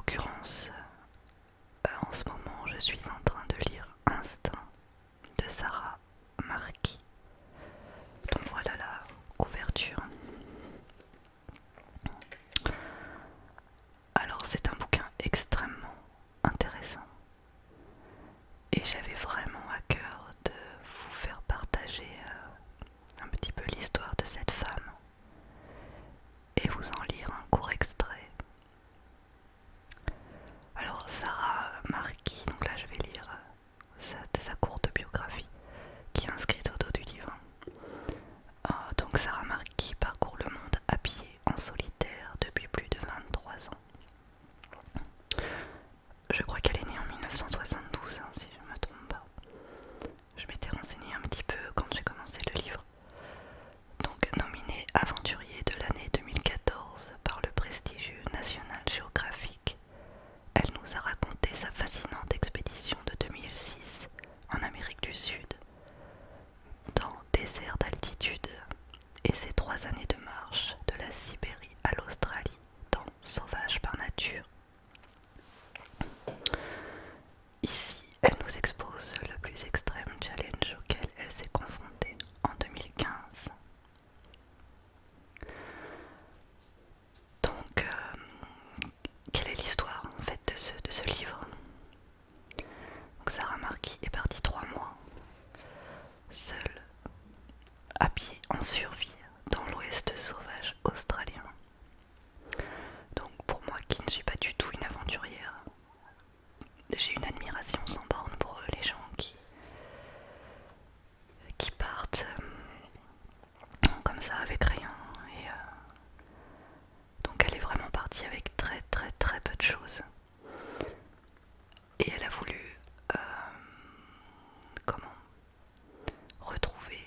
l'occurrence, en ce moment, je suis en train de lire Instinct de Sarah Marquis. Donc voilà la couverture. Alors c'est un bouquin extrêmement intéressant et j'avais vraiment à cœur de vous faire partager un petit peu l'histoire de cette femme et vous en lire un court extrait. Alors Sarah Marquis, donc là je vais lire sa courte biographie qui est inscrite au dos du livre. Donc Sarah Marquis parcourt le monde à pied en solitaire depuis plus de 23 ans. Je crois qu'elle est née en 1972, si je ne me trompe pas. Je m'étais renseignée un petit peu quand j'ai commencé le livre. Donc nominée aventurier de l'année 2014 par le prestigieux National Geographic, elle nous a raconté sa fascinante expédition de 2006 en Amérique du Sud, dans désert d'altitude, et ses 3 années de marche de la Sibérie à l'Australie dans Sauvage par nature. Ici, elle nous expose le plus extrême challenge auquel elle s'est confrontée en 2015. Donc, quelle est l'histoire en fait de ce livre? Donc, Sarah Marquis est partie 3 mois, seule, à pied, en survie, dans l'ouest sauvage australien. Donc, pour moi qui ne suis pas du tout une aventurière, j'ai une admiration sans borne pour les gens qui partent comme ça avec rien. Et donc elle est vraiment partie avec très très très peu de choses. Et elle a voulu comment retrouver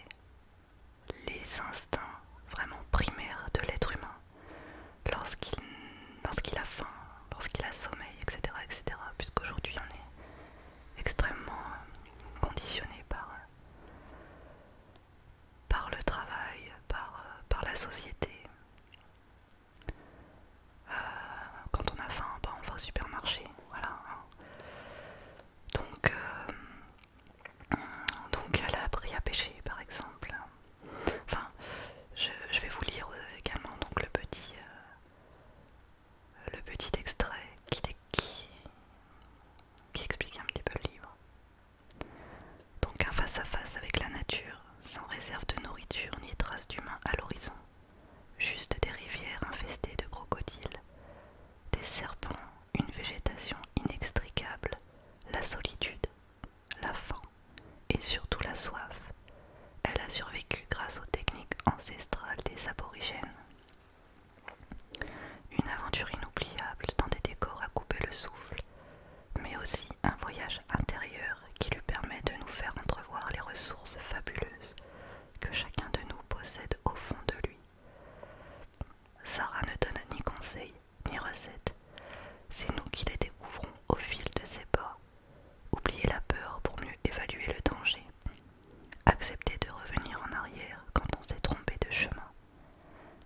les instincts vraiment primaires de l'être humain lorsqu'il a faim, lorsqu'il a sommeil, etc. etc. puisqu'aujourd'hui on est extrêmement conditionné par le travail, par la société. Quand on a faim, on va au supermarché, voilà. Donc elle a appris à pêcher par exemple. Enfin, je vais vous lire également donc le petit extrait qui explique un petit peu le livre. Donc un face-à-face avec la nature, sans réserve de nourriture ni trace d'humain à l'horizon. Juste des rivières infestées de crocodiles, des serpents, une végétation inextricable, la solitude, la faim et surtout la soif. Elle a survécu grâce aux techniques ancestrales des aborigènes. Une aventure inoubliable dans des décors à couper le souffle, mais aussi un voyage intérieur qui lui permet de nous faire entrevoir les ressources fabuleuses que chacun de nous possède au fond de lui. Sarah ne donne ni conseils ni recettes, c'est nous qui les découvrons au fil de ses pas. Oublier la peur pour mieux évaluer le danger. Accepter de revenir en arrière quand on s'est trompé de chemin.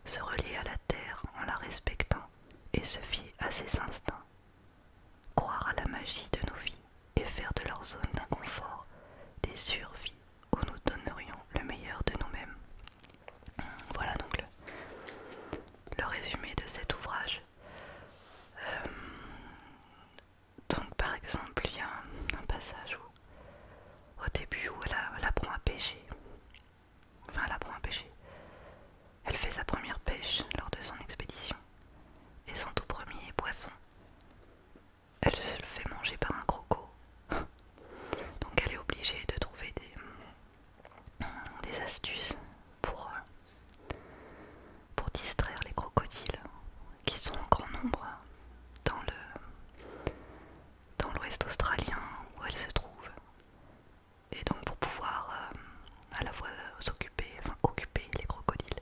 Se relier à la terre en la respectant et se fier à ses instincts. Croire à la magie de nos vies et faire de leur zone d'inconfort des survies où nous donnerions le meilleur de nous-mêmes. Voilà donc le résumé de cet ouvrage. Donc par exemple, il y a un passage au début où elle apprend à pêcher. Enfin, elle apprend à pêcher. Elle fait sa première pêche lors de son expédition. Et son tout premier poisson, elle se le fait manger par un croco. Donc elle est obligée de trouver des astuces pour distraire les crocodiles qui sont en grand nombre dans l'ouest australien où elle se trouve. Et donc pour pouvoir à la fois occuper les crocodiles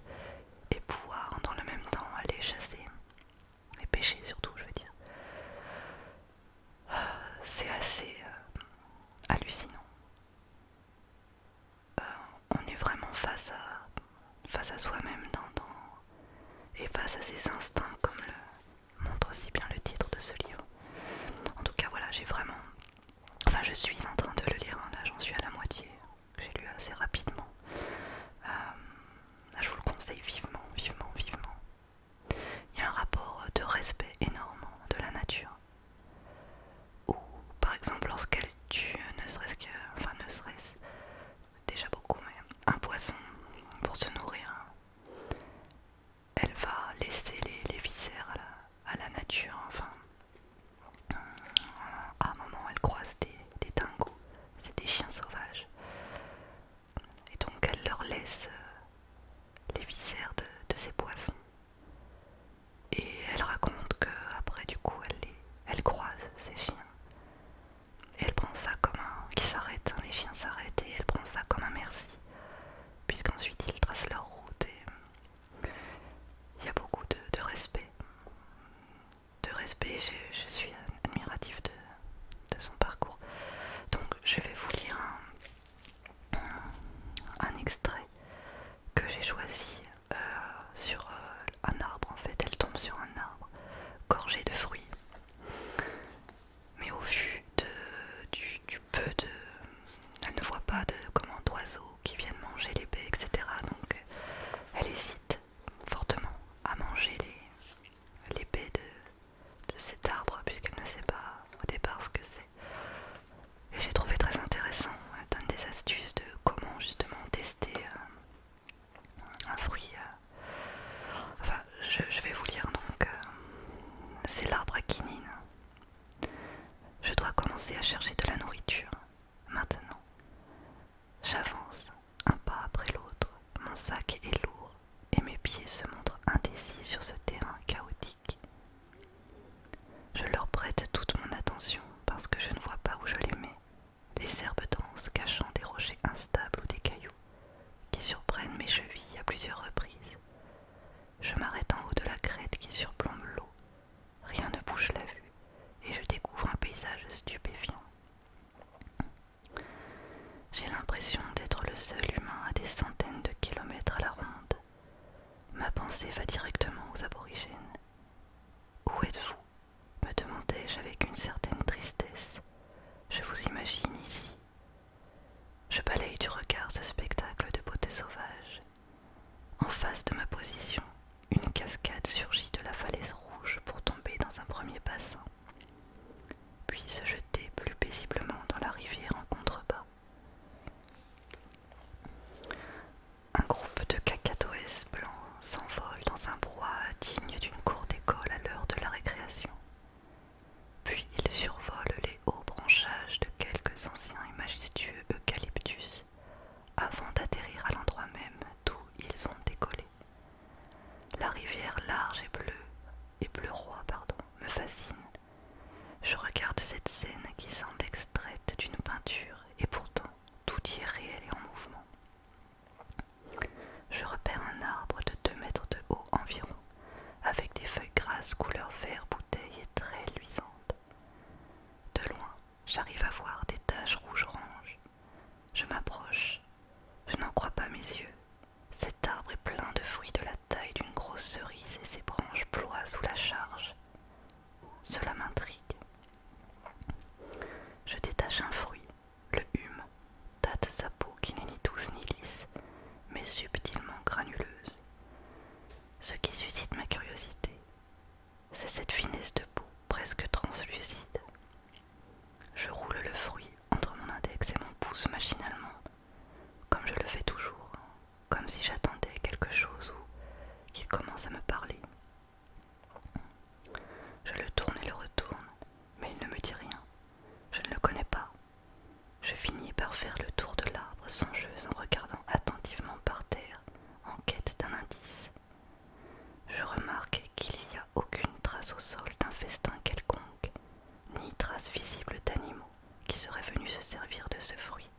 et pouvoir dans le même temps aller chasser et pêcher surtout, je veux dire. C'est assez hallucinant. On est vraiment face à soi-même et face à ses instincts, comme le montre si bien le titre de ce livre. respect, je suis admiratif de son parcours. Donc je vais vous lire un extrait que j'ai choisi sur un arbre. En fait, elle tombe sur un arbre gorgé de fruits. Mais au vu du peu de... Elle ne voit pas d'oiseaux qui viennent manger les baies, etc. Donc elle hésite fortement à manger les baies de cet arbre puisqu'elle ne sait pas au départ ce que c'est. Et j'ai trouvé très intéressant. Elle donne des astuces de comment justement tester un fruit. Enfin, je vais vous lire donc. C'est l'arbre à quinine. Je dois commencer à chercher de la nourriture. Maintenant. J'avance, un pas après l'autre. Mon sac est lourd et mes pieds se montrent indécis sur ce terrain chaotique. Je leur prête toute mon attention parce que je ne vois pas où je les mets. Les herbes denses cachant des rochers instables ou des cailloux qui surprennent mes chevilles à plusieurs reprises. Je m'arrête en haut de la crête qui surplombe l'eau. Rien ne bouge la vue et je découvre un paysage stupéfiant. J'ai l'impression d'être le seul humain à des centaines de kilomètres à la ronde. Ma pensée va directement aux aborigènes. Où êtes-vous ? Me demandai-je avec une certaine tristesse. Je vous imagine ici. Je balaye du regard ce spectacle de beauté sauvage. En face de ma position, une cascade surgit de la falaise rouge pour tomber dans un premier bassin, puis se jeter plus paisiblement dans la rivière en contrebas. Un groupe de cacatoès blancs s'envole dans un brouhaha digne d'une cour d'école à l'heure de la récréation. Puis il survole les hauts branchages de quelques anciens et majestueux eucalyptus avant d'atterrir à l'endroit même d'où ils ont décollé. La rivière large et bleu roi, me fascine. Je regarde cette scène qui semble extraite d'une peinture et pourtant tout y est réel et en mouvement. Je repère un arbre de 2 mètres de haut environ, avec des feuilles grasses couleur vert bouteille et très luisantes. De loin, j'arrive à voir des taches rouge-orange. Je m'approche. Je n'en crois pas mes yeux. Cet arbre est plein de fruits de la taille d'une grosse cerise et ses branches ploient sous la charge. Cela m'intrigue. Je détache un fruit, le hume, tâte sa peau qui n'est ni douce ni lisse, mais subtilement granuleuse. Ce qui suscite ma curiosité, c'est cette finesse de peau presque translucide. Je roule le fruit entre mon index et mon pouce machinalement, comme je le fais toujours, comme si j'attendais quelque chose ou qu'il commence à me parler. Je le tourne et le retourne, mais il ne me dit rien. Je ne le connais pas. Je finis par faire le tour de l'arbre songeuse en regardant attentivement par terre, en quête d'un indice. Je remarque qu'il n'y a aucune trace au sol d'un festin quelconque, ni trace visible d'animaux qui seraient venus se servir de ce fruit,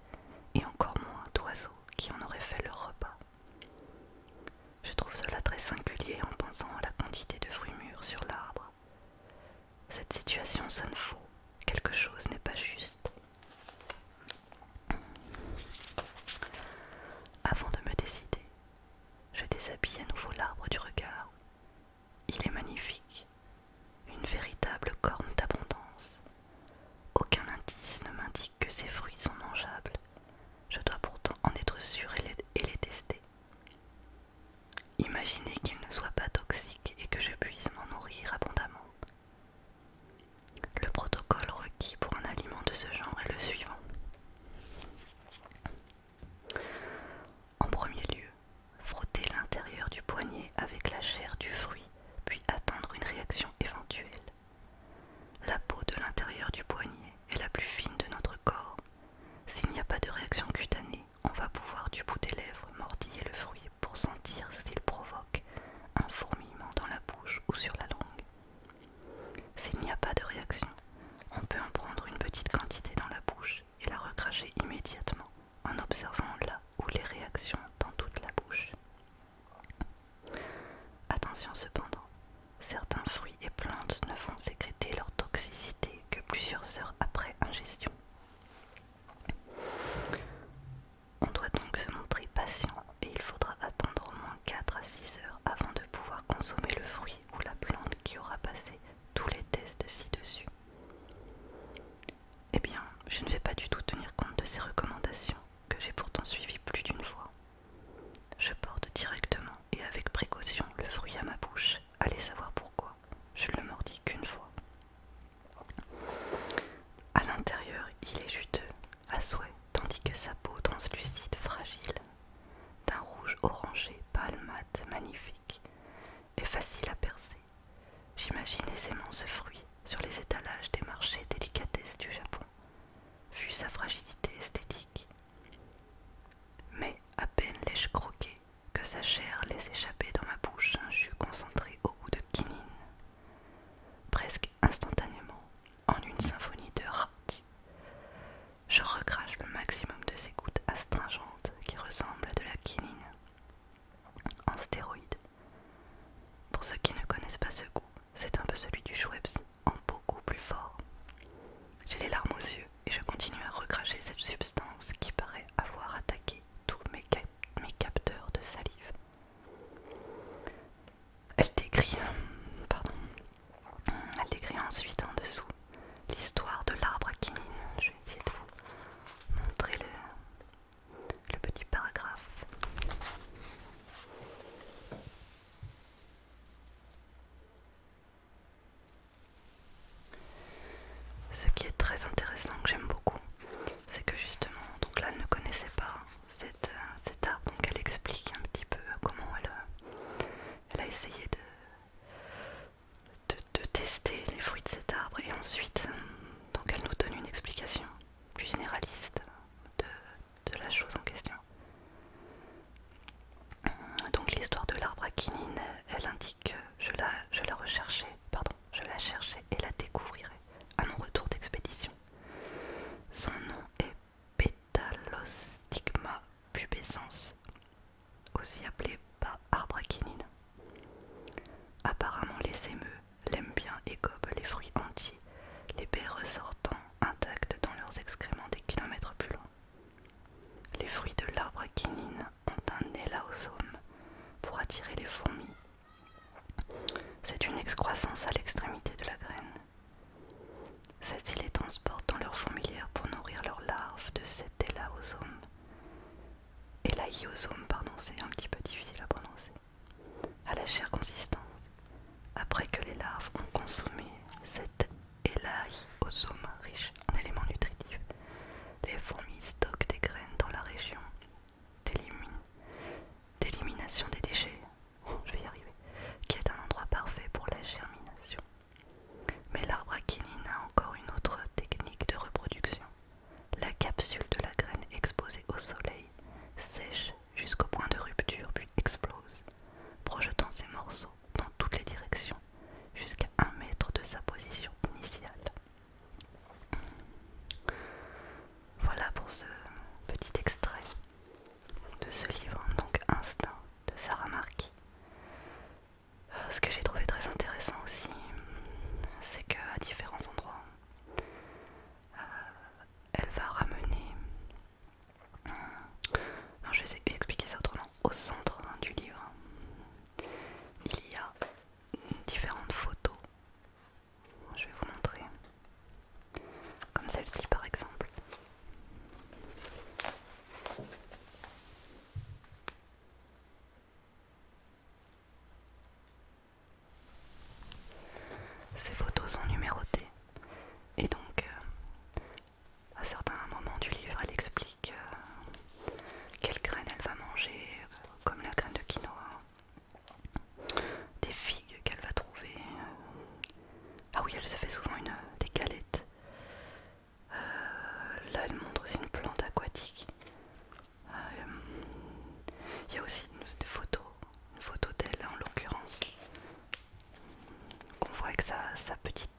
et encore moins d'oiseaux qui en auraient fait leur repas. Je trouve cela très singulier en pensant à la quantité de fruits mûrs sur l'arbre. Cette situation sonne faux, quelque chose n'est pas juste. Avant de me décider, je déshabille à nouveau l'arbre du regard. Il est magnifique, une véritable corne d'abondance. Aucun indice ne m'indique que ces fruits sont mangeables. Je dois pourtant en être sûr et les tester. Imaginez qu'ils ne soient pas toxiques et que je puisse m'en nourrir abondamment. Le protocole imagine aisément ce fruit sur les étalages des marchés délicatesses du Japon, vu sa fragilité esthétique. Mais à peine l'ai-je croqué que sa chair laisse échapper dans ma bouche un jus concentré au goût de quinine. Presque instantanément, en une symphonie de Hertz, je recrache le maximum de ces gouttes astringentes qui ressemblent à de la quinine en stéroïdes. Pour ceux qui ne connaissent pas ce goût, c'est un peu celui du Schweppes, en beaucoup plus fort. J'ai les larmes aux yeux et je continue à recracher cette substance qui paraît avoir attaqué tous mes capteurs de salive. Elle décrit ensuite en dessous l'histoire de l'arbre à quinine. Je vais essayer de vous montrer le petit paragraphe. Ce qui est très intéressant, que j'aime beaucoup, c'est que justement, donc là elle ne connaissait pas cet arbre, donc elle explique un petit peu comment elle a essayé de tester les fruits de cet arbre, et ensuite donc elle nous donne une explication plus généraliste de la chose en question. Donc l'histoire de l'arbre à quinine, elle indique que je la cherchais et la découvrirai à mon retour d'expédition. Son nom est Pétalostigma pubescens, aussi appelé arbre à quinine. Apparemment les émeux l'aiment bien et gobent les fruits entiers, les baies ressortant intactes dans leurs excréments des kilomètres plus loin. Les fruits de l'arbre à quinine ont un élaosome pour attirer les fourmis. C'est une excroissance à l'extrémité de la graine. Celles-ci les transportent dans leur fourmilière pour nourrir leurs larves de cet élaosome. Élaïosome, c'est un petit peu difficile à prononcer. À la chair consistante. Après que les larves ont consommé cet élaïosome riche en éléments nutritifs, les fourmis stockent des graines dans la région d'élimination des déchets, je vais y arriver, qui est un endroit parfait pour la germination. Mais l'arbre à quinine a encore une autre technique de reproduction. La capsule de la graine exposée au soleil sèche jusqu'au point de rupture puis explose, projetant ses morceaux dans toutes les directions jusqu'à 1 mètre de sa position initiale. Voilà pour ce petit extrait de ce livre, donc Instinct de Sarah Marquis. Ce que j'ai trouvé très intéressant aussi, c'est qu'à différents endroits, elle va ramener, non, je vais expliquer ça autrement, au centre du livre, il y a différentes photos. Je vais vous montrer, comme celle-ci par exemple. Ces photos sont numérotées et donc à certains moments du livre elle explique quelle graine elle va manger, comme la graine de quinoa, des figues qu'elle va trouver. Ah oui, elle se fait souvent des galettes. Là elle montre aussi une plante aquatique. Il y a aussi une photo d'elle en l'occurrence. On voit avec sa petite